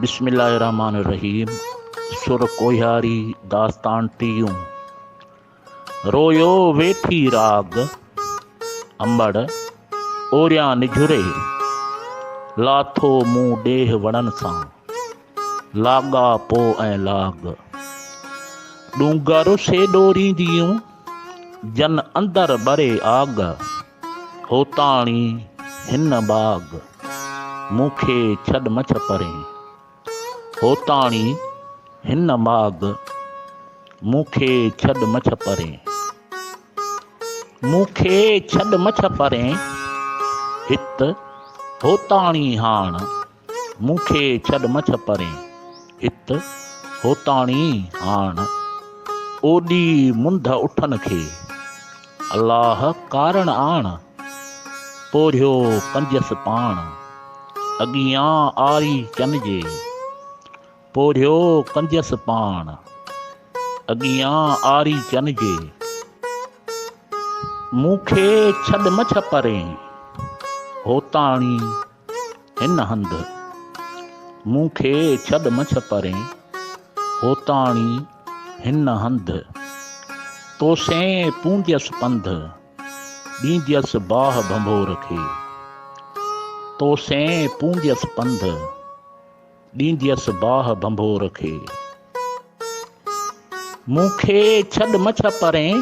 बिस्मिल्लाहिर्रहमानिर्रहीम। सुर कोहियारी दास्तान टीयूं। रोयो वेठी राग अंबड़ ओरियां निझुरे, लाथो मुंहुं ॾेह वणन सां, लाॻा पो ऐं लाग। डूंगर से डोरींदियूं, जन अंदर बरे आग, होताणी हिन बाग, मूंखे छॾ मछ परें। होताणी हिन बाग, मूंखे छॾ मछ परें। मूंखे छॾ मछ परें, हित होताणी हाण, मूंखे छॾ मछ परें, हित होताणी हाण। ओॾी मुंद उठन खे, अलाह कारण आण, पोरियो कंजस पाण, अॻियां आरी चन जे, पोरियो कंजस पाण, अॻियां आरी चन जे। मूंखे छॾ मछ परें, होताणी हिन हंध, मूंखे छॾ मछ परें, होताणी हिन हंध। तोसें पूंजस पंध, ॾींदस बाह भंभोर खे। तोसें पूंजस पंध, ॾींदस बाह भंभोर खे। मूंखे छॾ मछ परें,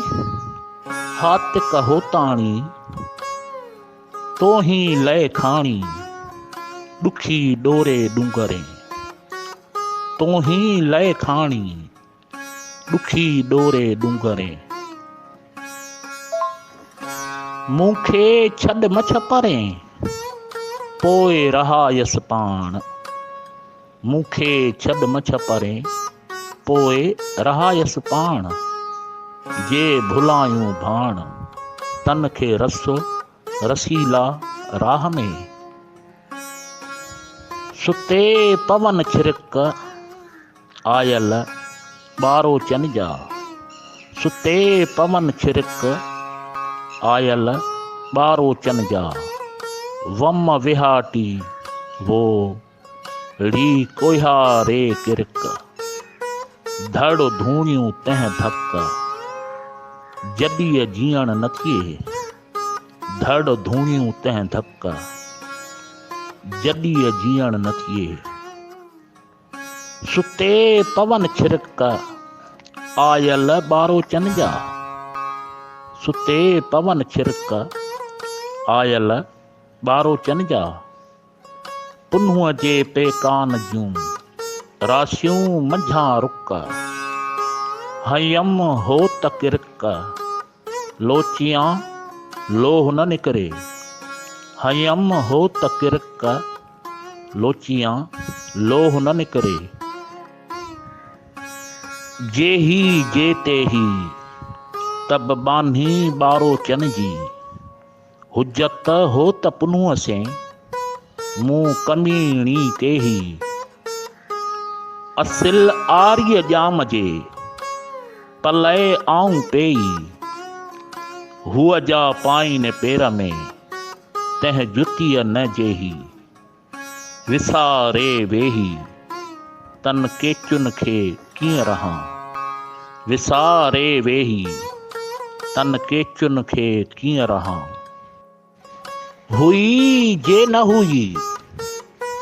हातिक होताणी, तोहीं लय खाणी, ॾुखी डोरे डूंगरें। तोहीं लय खाणी, ॾुखी डोरे डूंगरें। मूंखे छॾ मछ परें, पोइ रहायस पाण, मूंखे छॾ मछ परें, पोइ रहायस पाण। जे भुलायूं भाण, तन खे रस रसीला राह में। सुते पवन छिरिक, आयल ॿारो चन जा। सुते पवन छिरिक, आयल ॿारो चन जा। वम विहाटी वो री कोहियारे किरक, धड़ धूणियूं तह धक, जॾीअ जीअण न थिए। धड़ धूणियूं तह धक, जॾीअ जीअण न थिए। सुते पवन छिरिक, आयल ॿारो चन जा। सुते पवन छिरिक, आयल ॿारो चन जा। पुन्हूअ जे पेकान जूं, राशियूं मंझां रुक, हयम होत किरक, लोचियां लोह न निकिरे। हयम होत किरक, लोचियां लोह न निकिरे। जेही जेते ही, तब बान्ही ॿारो चन जी। हुजत होत पुन्हूअ से, मूं कमीणी के ही। असिल आर्य जाम जे, पलय आऊं पेई। हुअ जा पाइन पेर में, तह जुतीअ न जेही। विसारे वेही, तन केचुन खे कीअं रहां। विसारे वेही, तन केचुन खे कीअं रहां। हुई जे न हुई,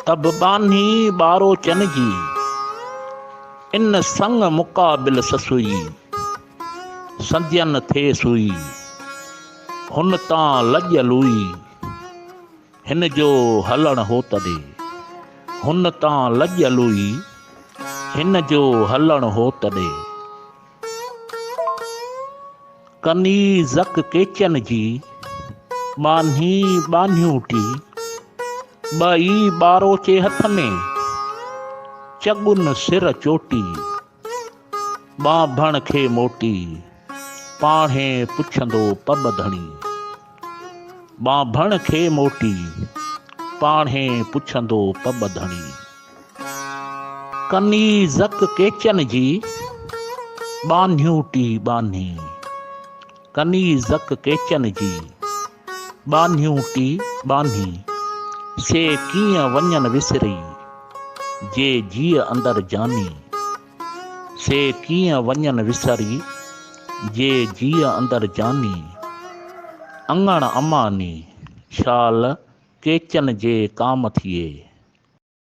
तब बान्ही ॿारो चन जी। इन संग मुक़ाबिल ससुई, संध्यन थे सुई। हुन तां लॼल हुई, हिन जो हलण हो तॾे। हुन तां लॼल हुई, हिन जो हलण हो तॾे। कनीज़क केचन जी, बान्ही बान्हियूं टी। ॿई ॿारो चे हथ में, चॻुन सिर चोटी। ॿाभण खे मोटी, पाणे पुछंदो पब धणी। ॿाभण खे मोटी, पाणे पुछंदो पब धणी। कनीज़क केचन जी, बान्हियूं टी बान्ही। कनीज़क केचन जी, बान्हियूं टी बान्ही। से कीअं वञनि विसरी, जे जीअ अंदरि जानी, से कीअं वञनि विसरी जे जीअ अंदरि जानी। अङण अमानी शाल केचन जे काम थिए।